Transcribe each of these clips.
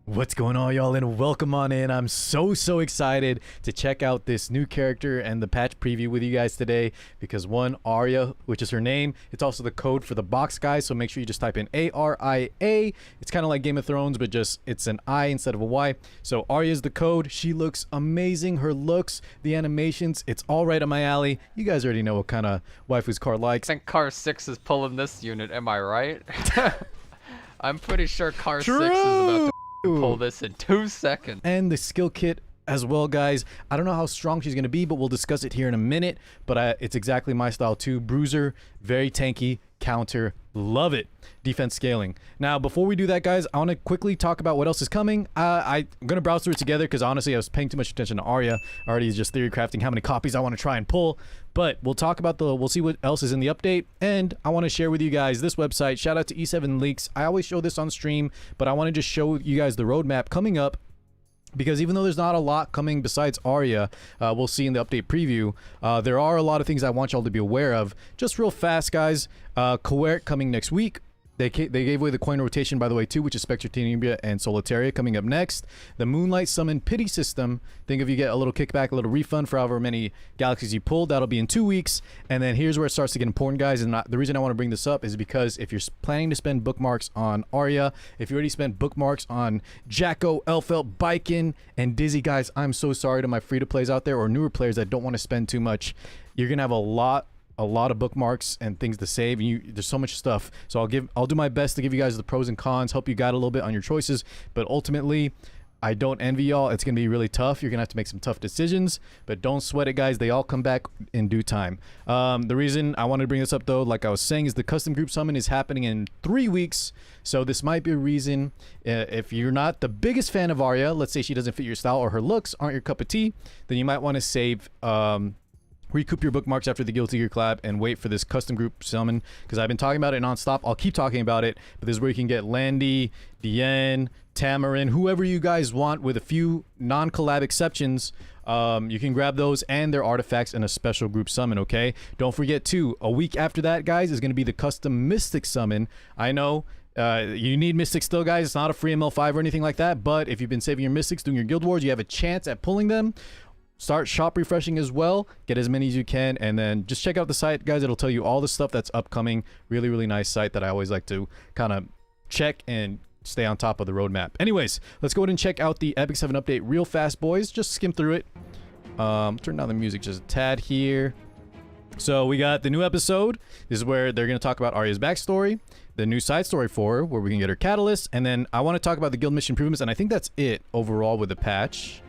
What's going on, y'all, and welcome on in. I'm so excited to check out this new character and the patch preview with you guys today because one, ARIA, which is her name, it's also the code for the box, guys, so make sure you just type in ARIA. It's kind of like Game of Thrones, but just it's an I instead of a Y. So ARIA is the code. She looks amazing. Her looks, the animations, it's all right up my alley. You guys already know what kind of waifus Car likes. I think Car 6 is pulling this unit, am I right? I'm pretty sure Car 6 is about to pull this in 2 seconds. And the skill kit as well, guys. I don't know how strong she's going to be, but we'll discuss it here in a minute. But it's exactly my style too. Bruiser, very tanky, counter, love it. Defense scaling. Now, before we do that, guys, I want to quickly talk about what else is coming. I'm going to browse through it together because honestly, I was paying too much attention to ARIA. Already just theory crafting how many copies I want to try and pull. But we'll talk about we'll see what else is in the update. And I want to share with you guys this website. Shout out to E7 Leaks. I always show this on stream, but I want to just show you guys the roadmap coming up. Because even though there's not a lot coming besides ARIA, we'll see in the update preview, there are a lot of things I want y'all to be aware of. Just real fast, guys. Coert coming next week. They gave away the coin rotation, by the way, too, which is Spectre Tenebria and Solitaria coming up next. The Moonlight Summon Pity System. Think if you get a little kickback, a little refund for however many galaxies you pulled, that'll be in 2 weeks. And then here's where it starts to get important, guys. And the reason I want to bring this up is because if you're planning to spend bookmarks on ARIA, if you already spent bookmarks on Jacko, Elfelt, Biken, and Dizzy, guys, I'm so sorry to my free-to-plays out there or newer players that don't want to spend too much. You're going to have a lot of bookmarks and things to save, and there's so much stuff. So I'll do my best to give you guys the pros and cons, help you guide a little bit on your choices, but ultimately I don't envy y'all. It's gonna be really tough. You're gonna have to make some tough decisions, but don't sweat it, guys. They all come back in due time. The reason I wanted to bring this up, though, like I was saying, is the custom group summon is happening in 3 weeks. So this might be a reason, if you're not the biggest fan of ARIA, let's say she doesn't fit your style or her looks aren't your cup of tea, then you might want to save recoup your bookmarks after the Guilty Gear collab and wait for this custom group summon, because I've been talking about it non-stop. I'll keep talking about it, but this is where you can get Landy, Dien, Tamarin, whoever you guys want, with a few non-collab exceptions. You can grab those and their artifacts in a special group summon, okay? Don't forget, too, a week after that, guys, is going to be the custom Mystic summon. I know you need Mystics still, guys. It's not a free ML5 or anything like that, but if you've been saving your Mystics doing your Guild Wars, you have a chance at pulling them. Start shop refreshing as well. Get as many as you can, and then just check out the site, guys. It'll tell you all the stuff that's upcoming. Really nice site that I always like to kind of check and stay on top of the roadmap. Anyways, let's go ahead and check out the Epic 7 update real fast, boys. Just skim through it. Turn down the music just a tad here. So we got the new episode. This is where they're going to talk about Arya's backstory, the new side story for her, where we can get her catalyst, and then I want to talk about the guild mission improvements, and I think that's it overall with the patch.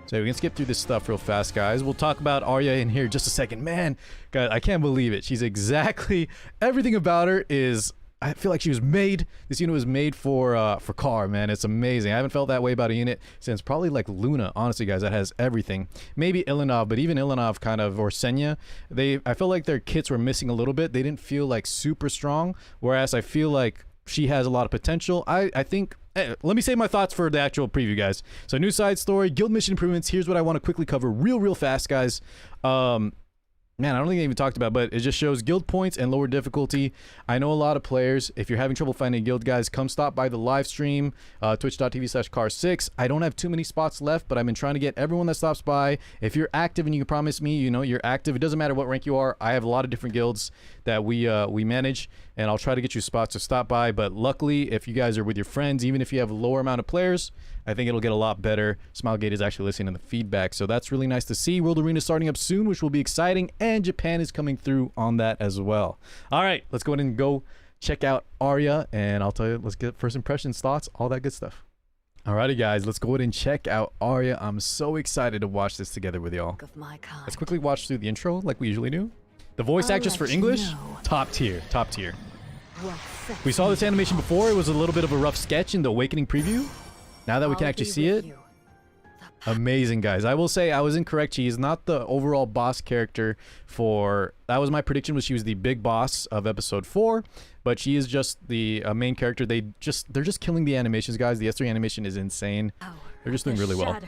So we can skip through this stuff real fast, guys. We'll talk about ARIA in here just a second. Man, guys, I can't believe it. She's exactly everything about her is. I feel like she was made. This unit was made for Car, man. It's amazing. I haven't felt that way about a unit since probably like Luna. Honestly, guys, that has everything. Maybe Ilinov, but even Ilinov kind of, or Senya, I felt like their kits were missing a little bit. They didn't feel like super strong. Whereas I feel like she has a lot of potential. I think. Let me say my thoughts for the actual preview, guys. So new side story, guild mission improvements. Here's what I want to quickly cover real fast, guys. Man, I don't think I even talked about it, but it just shows guild points and lower difficulty. I know a lot of players, if you're having trouble finding a guild, guys, come stop by the live stream, twitch.tv/car6. I don't have too many spots left, but I've been trying to get everyone that stops by. If you're active and you can promise me, you know, you're active, it doesn't matter what rank you are. I have a lot of different guilds that we manage, and I'll try to get you spots to stop by. But luckily, if you guys are with your friends, even if you have a lower amount of players, I think it'll get a lot better. Smilegate is actually listening to the feedback, so that's really nice to see. World Arena starting up soon, which will be exciting, and Japan is coming through on that as well. All right, let's go ahead and go check out ARIA, and I'll tell you, let's get first impressions, thoughts, all that good stuff. Alrighty, guys, let's go ahead and check out ARIA. I'm so excited to watch this together with y'all. Let's quickly watch through the intro like we usually do. The voice actress for English, top tier. We saw this animation before. It was a little bit of a rough sketch in the Awakening preview. Now that we can actually see it, amazing, guys. I will say I was incorrect. She is not the overall boss character for... That was my prediction, was she was the big boss of episode 4, but she is just the main character. They're just killing the animations, guys. The S3 animation is insane. They're just doing really well. All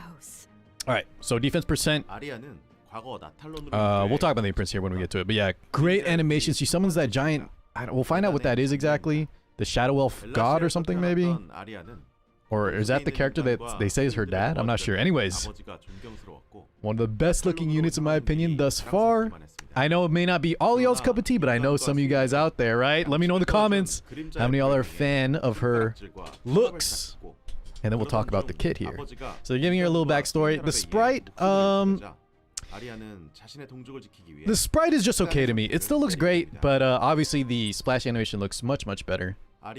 right, so defense percent. We'll talk about the imprints here when we get to it. But yeah, great animations. She summons that giant... we'll find out what that is exactly. The Shadow Elf God or something, maybe? Or is that the character that they say is her dad? I'm not sure. Anyways, one of the best looking units in my opinion thus far. I know it may not be all y'all's cup of tea, but I know some of you guys out there, right? Let me know in the comments how many of y'all are a fan of her looks. And then we'll talk about the kit here. So they're giving her a little backstory. The sprite is just okay to me. It still looks great, but obviously the splash animation looks much, much better. I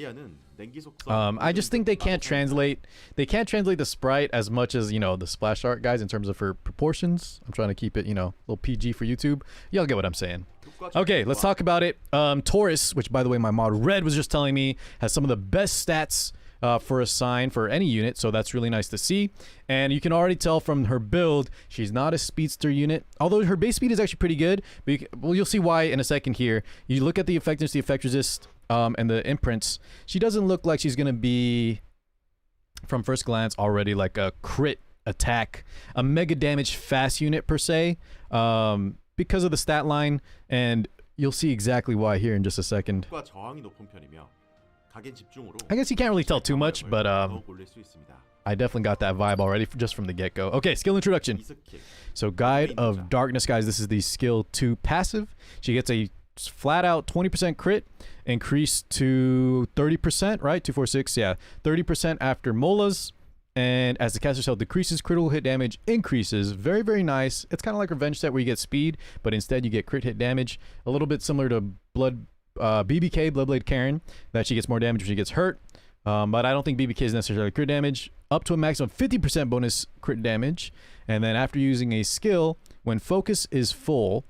just think they can't translate the sprite as much as, you know, the splash art guys in terms of her proportions. I'm trying to keep it, you know, a little PG for YouTube. Y'all get what I'm saying. Okay, let's talk about it. Taurus, which by the way my mod Red was just telling me has some of the best stats for a sign for any unit, so that's really nice to see. And you can already tell from her build, she's not a speedster unit, although her base speed is actually pretty good. But you'll see why in a second here. You look at the effectiveness, the effect resist, and the imprints. She doesn't look like she's gonna be, from first glance, already like a crit attack, a mega damage fast unit per se, because of the stat line, and you'll see exactly why here in just a second. I guess you can't really tell too much, but I definitely got that vibe already just from the get-go. Okay, skill introduction. So Guide of Darkness, guys, this is the skill 2 passive. She gets a flat out 20% crit, increased to 30%, right? 246, yeah. 30% after Molas. And as the caster's health decreases, critical hit damage increases. Very, very nice. It's kind of like Revenge set where you get speed, but instead you get crit hit damage. A little bit similar to BBK, Bloodblade Karen, that she gets more damage when she gets hurt. But I don't think BBK is necessarily crit damage. Up to a maximum of 50% bonus crit damage. And then after using a skill, when focus is full,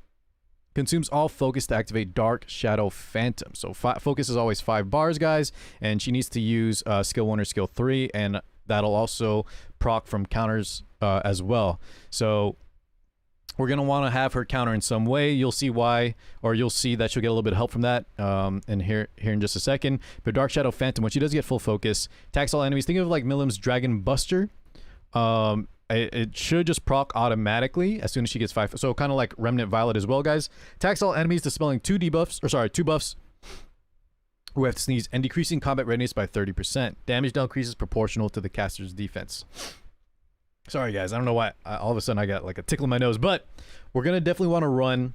consumes all focus to activate Dark Shadow Phantom. So focus is always 5 bars, guys, and she needs to use skill 1 or skill 3, and that'll also proc from counters as well. So we're going to want to have her counter in some way. You'll see why, or you'll see that she'll get a little bit of help from that and here in just a second. But Dark Shadow Phantom, when she does get full focus, attacks all enemies. Think of like Milim's Dragon Buster. It should just proc automatically as soon as she gets 5. So kind of like Remnant Violet as well, guys. Attacks all enemies, dispelling 2 buffs who have to sneeze, and decreasing combat readiness by 30%. Damage decreases proportional to the caster's defense. Sorry, guys. I don't know why. All of a sudden I got like a tickle in my nose. But we're going to definitely want to run...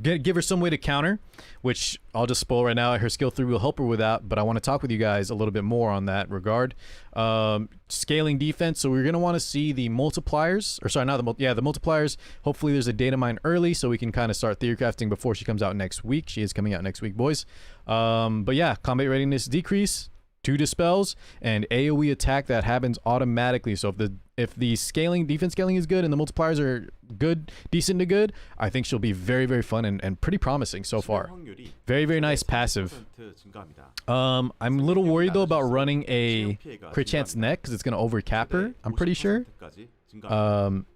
give her some way to counter, which I'll just spoil right now. Her skill 3 will help her with that, but I want to talk with you guys a little bit more on that regard. Scaling defense, so we're going to want to see the multipliers, or sorry, not the multipliers. Hopefully there's a data mine early so we can kind of start theory crafting before she comes out next week. She is coming out next week, boys. But yeah, combat readiness decrease, 2 dispels, and AoE attack that happens automatically. So if the defense scaling is good and the multipliers are good, decent to good, I think she'll be very, very fun and pretty promising so far. Very, very nice passive. I'm a little worried though about running a crit chance neck because it's going to overcap her, I'm pretty sure.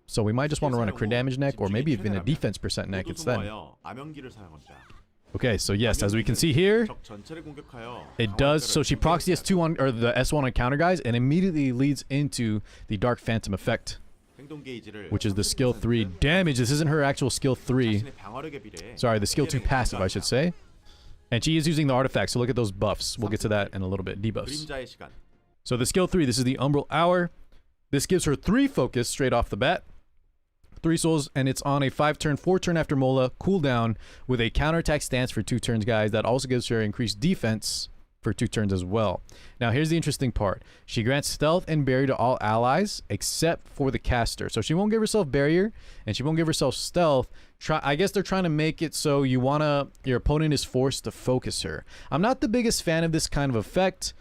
So we might just want to run a crit damage neck or maybe even a defense percent neck instead. Okay, so yes, as we can see here, it does. So she procs the S2 on, or the S1 on counter, guys, and immediately leads into the Dark Phantom effect, which is the skill 3 damage. This isn't her actual skill 3. Sorry, the skill 2 passive, I should say. And she is using the artifact, so look at those buffs. We'll get to that in a little bit, debuffs. So the skill 3, this is the Umbral Hour. This gives her 3 focus straight off the bat. 3 souls, and it's on a 5-turn, 4-turn after Mola cooldown with a counterattack stance for 2 turns, guys. That also gives her increased defense for 2 turns as well. Now, here's the interesting part. She grants stealth and barrier to all allies except for the caster. So she won't give herself barrier, and she won't give herself stealth. I guess they're trying to make it so your opponent is forced to focus her. I'm not the biggest fan of this kind of effect.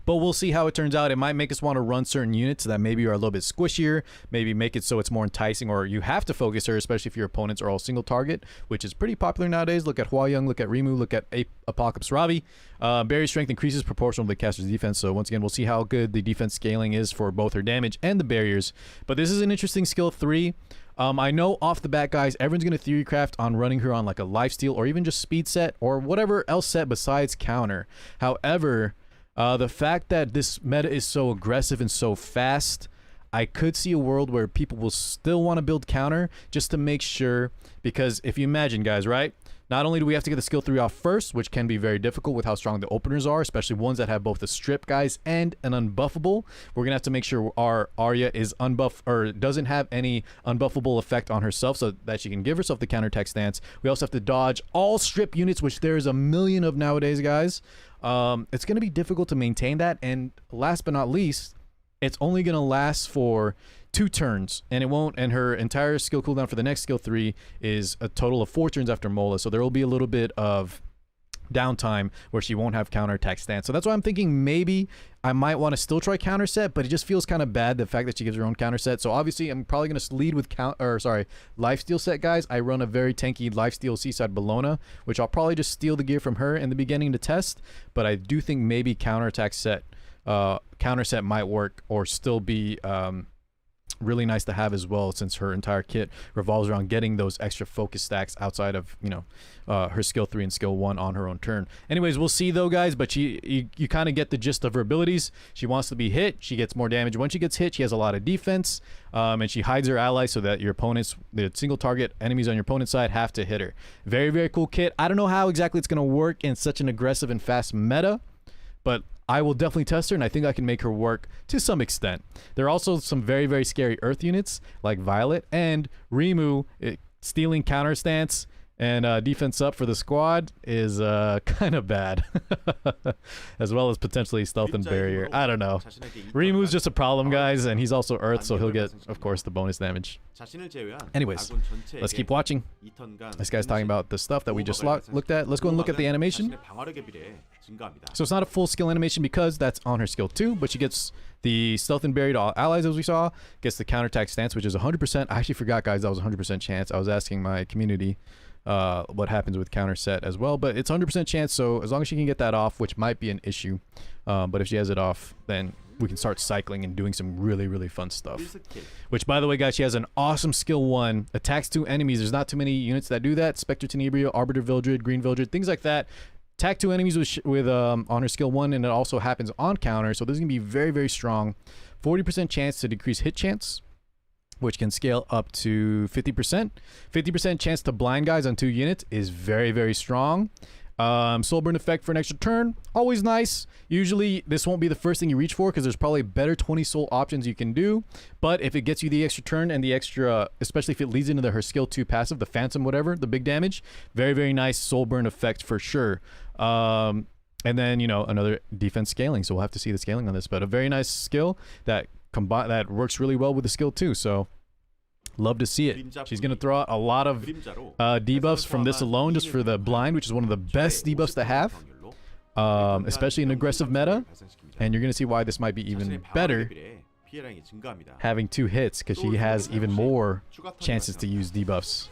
But we'll see how it turns out. It might make us want to run certain units that maybe are a little bit squishier, maybe make it so it's more enticing, or you have to focus her, especially if your opponents are all single target, which is pretty popular nowadays. Look at Hua Young, look at Rimu, look at Apocalypse Ravi. Barrier strength increases proportional to the caster's defense, so once again, we'll see how good the defense scaling is for both her damage and the barriers. But this is an interesting skill 3. I know off the bat, guys, everyone's going to theory craft on running her on like a lifesteal or even just speed set or whatever else set besides counter. However, the fact that this meta is so aggressive and so fast, I could see a world where people will still want to build counter just to make sure, because if you imagine, guys, right? Not only do we have to get the skill 3 off first, which can be very difficult with how strong the openers are, especially ones that have both the strip guys and an unbuffable. We're gonna have to make sure our Arya is unbuff or doesn't have any unbuffable effect on herself, so that she can give herself the counterattack stance. We also have to dodge all strip units, which there's a million of nowadays, guys. It's gonna be difficult to maintain that, and last but not least, it's only gonna last for 2 turns, and it won't, and her entire skill cooldown for the next skill 3 is a total of 4 turns after Mola, so there will be a little bit of downtime where she won't have counterattack stance. So that's why I'm thinking maybe I might want to still try counter set, but it just feels kind of bad, the fact that she gives her own counter set. So obviously I'm probably going to lead with lifesteal set, guys. I run a very tanky lifesteal Seaside Bologna, which I'll probably just steal the gear from her in the beginning to test, but I do think maybe counterattack set counter set might work, or still be really nice to have as well, since her entire kit revolves around getting those extra focus stacks outside of, you know, her skill 3 and skill 1 on her own turn. Anyways, we'll see though, guys, but you kind of get the gist of her abilities. She wants to be hit, she gets more damage. When she gets hit, she has a lot of defense, and she hides her allies so that your opponents, the single target enemies on your opponent's side, have to hit her. Very, very cool kit. I don't know how exactly it's going to work in such an aggressive and fast meta, but I will definitely test her, and I think I can make her work to some extent. There are also some very, very scary Earth units like Violet and Rimu. Stealing counter stance and defense up for the squad is kind of bad. As well as potentially stealth and barrier. I don't know. Rimu's just a problem, guys, and he's also Earth, so he'll get, of course, the bonus damage. Anyways, let's keep watching. This guy's talking about the stuff that we just looked at. Let's go and look at the animation. So it's not a full skill animation because that's on her skill 2, but she gets the stealth and barrier to all allies, as we saw, gets the counterattack stance, which is 100%. I actually forgot, guys, that was 100% chance. I was asking my community what happens with counter set as well, but it's 100% chance, so as long as she can get that off, which might be an issue, but if she has it off, then we can start cycling and doing some really, really fun stuff. Which, by the way, guys, she has an awesome skill 1, attacks 2 enemies. There's not too many units that do that. Spectre Tenebria, Arbiter Vildred, Green Vildred, things like that. Attack 2 enemies with on her skill 1, and it also happens on counter, so this is going to be very, very strong. 40% chance to decrease hit chance, which can scale up to 50%. 50% chance to blind guys on 2 units is very, very strong. Soul burn effect for an extra turn, always nice. Usually this won't be the first thing you reach for because there's probably better 20 soul options you can do, but if it gets you the extra turn and the extra, especially if it leads into her skill 2 passive, the phantom whatever, the big damage, very, very nice soul burn effect for sure. And then, you know, another defense scaling, so we'll have to see the scaling on this, but a very nice skill that works really well with the skill 2, so love to see it. She's going to throw out a lot of debuffs from this alone, just for the blind, which is one of the best debuffs to have, especially in aggressive meta, and you're going to see why this might be even better having 2 hits, because she has even more chances to use debuffs.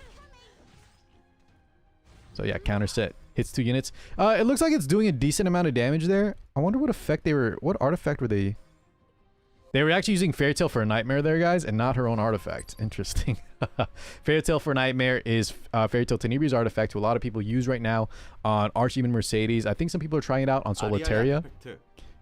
So yeah, counter set hits 2 units. It looks like it's doing a decent amount of damage there. I wonder what effect what artifact were they? They were actually using Fairy Tale for a Nightmare there, guys, and not her own artifact. Interesting. Fairy Tale for a Nightmare is Fairy Tale Tenebria's artifact, who a lot of people use right now on Archdemon Mercedes. I think some people are trying it out on Solitaria.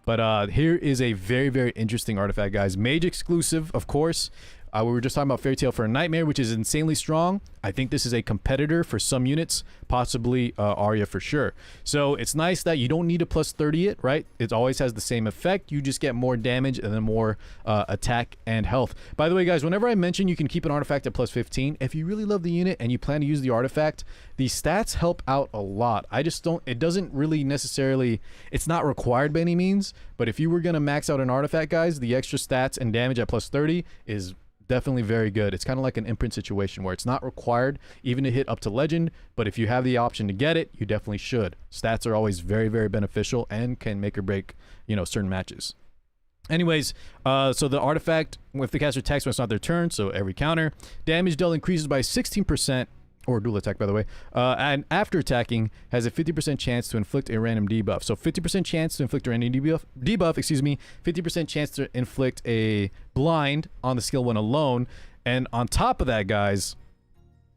But here is a very, very interesting artifact, guys. Mage exclusive, of course. We were just talking about Fairy Tale for a Nightmare, which is insanely strong. I think this is a competitor for some units, possibly Arya for sure. So it's nice that you don't need to plus 30 it, right? It always has the same effect. You just get more damage and then more attack and health. By the way, guys, whenever I mention you can keep an artifact at plus 15, if you really love the unit and you plan to use the artifact, the stats help out a lot. I just don't, it doesn't really necessarily, it's not required by any means, but if you were going to max out an artifact, guys, the extra stats and damage at plus 30 is definitely very good. It's kind of like an imprint situation where it's not required even to hit up to legend, but if you have the option to get it, you definitely should. Stats are always very, very beneficial and can make or break, you know, certain matches. Anyways, so the artifact, if the caster attacks when it's not their turn, so every counter, damage dealt increases by 16%, or dual attack, by the way, and after attacking has a 50% chance to inflict a random debuff. So 50% chance to inflict a random debuff, excuse me, 50% chance to inflict a blind on the skill 1 alone, and on top of that, guys,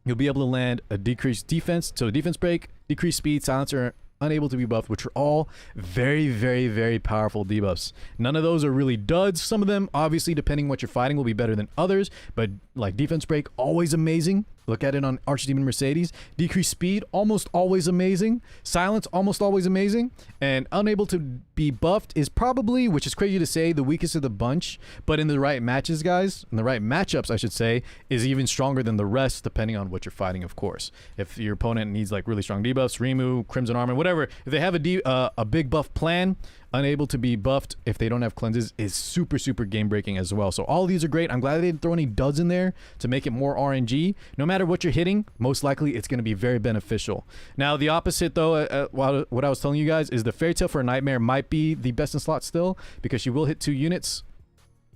you'll be able to land a decreased defense, so defense break, decreased speed, silencer, unable to be buffed, which are all very, very, very powerful debuffs. None of those are really duds. Some of them, obviously, depending on what you're fighting, will be better than others, but Like defense break, always amazing. Look at it on Archdemon Mercedes. Decreased speed, almost always amazing. Silence, almost always amazing. And unable to be buffed is probably, which is crazy to say, the weakest of the bunch. But in the right matches, guys, in the right matchups, I should say, is even stronger than the rest, depending on what you're fighting, of course. If your opponent needs like really strong debuffs, Rimu, Crimson Armor, whatever, if they have a big buff plan, unable to be buffed if they don't have cleanses is super, super game breaking as well. So all of these are great. I'm glad they didn't throw any duds in there to make it more RNG. No matter what you're hitting, most likely it's going to be very beneficial. Now, the opposite, though, what I was telling you guys is the Fairy Tale for a Nightmare might be the best in slot still, because she will hit 2 units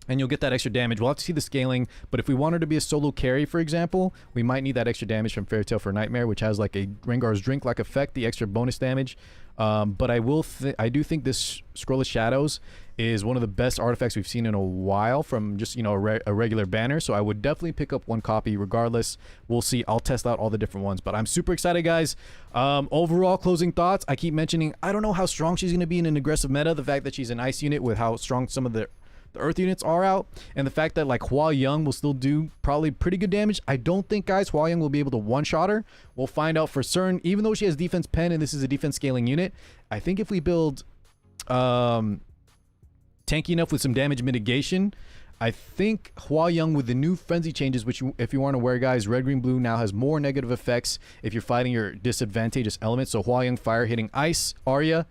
and you'll get that extra damage. We'll have to see the scaling, but if we want her to be a solo carry, for example, we might need that extra damage from Fairy Tale for a Nightmare, which has like a Rengar's Drink-like effect, the extra bonus damage. But I do think this Scroll of Shadows is one of the best artifacts we've seen in a while from just, you know, a regular banner. So I would definitely pick up one copy regardless. We'll see. I'll test out all the different ones, but I'm super excited, guys. Overall closing thoughts. I keep mentioning, I don't know how strong she's going to be in an aggressive meta. The fact that she's an ice unit with how strong some of the earth units are out, and the fact that like Hua Young will still do probably pretty good damage. I don't think, guys, Hua Young will be able to one-shot her. We'll find out for certain. Even though she has defense pen and this is a defense scaling unit, I think if we build tanky enough with some damage mitigation, I think Hua Young with the new frenzy changes, which if you aren't aware, guys, red, green, blue now has more negative effects if you're fighting your disadvantageous elements. So Hua Young fire hitting ice, Arya,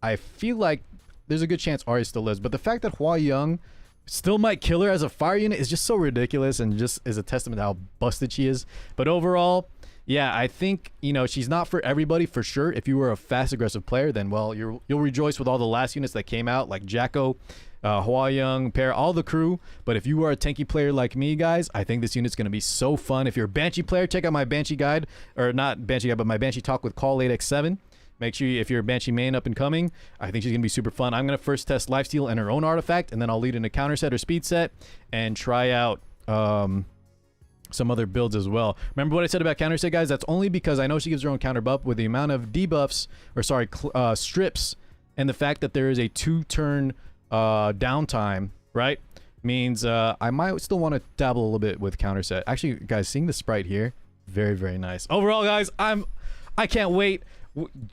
I feel like there's a good chance Arya still lives, but the fact that Hua Young still might kill her as a fire unit is just so ridiculous and just is a testament to how busted she is. But overall, yeah, I think, you know, she's not for everybody for sure. If you were a fast, aggressive player, then, well, you'll rejoice with all the last units that came out, like Jacko, Hua Young, Pear, all the crew. But if you are a tanky player like me, guys, I think this unit's going to be so fun. If you're a Banshee player, check out my Banshee guide, or not Banshee guide, but my Banshee talk with Call 8x7. Make sure if you're a Banshee main up and coming, I think she's going to be super fun. I'm going to first test Lifesteal and her own artifact, and then I'll lead in a counter set or speed set and try out some other builds as well. Remember what I said about counter set, guys? That's only because I know she gives her own counter buff with the amount of debuffs, or sorry, strips, and the fact that there is a 2-turn downtime, right? Means I might still want to dabble a little bit with counter set. Actually, guys, seeing the sprite here, very, very nice. Overall, guys, I can't wait.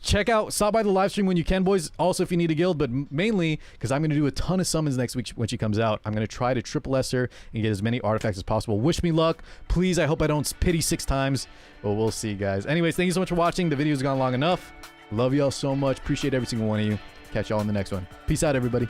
Stop by the live stream when you can, boys. Also, if you need a guild, but mainly because I'm going to do a ton of summons next week when she comes out. I'm going to try to triple S her and get as many artifacts as possible. Wish me luck. Please, I hope I don't pity 6 times, but we'll see, guys. Anyways, thank you so much for watching. The video's gone long enough. Love y'all so much. Appreciate every single one of you. Catch y'all in the next one. Peace out, everybody.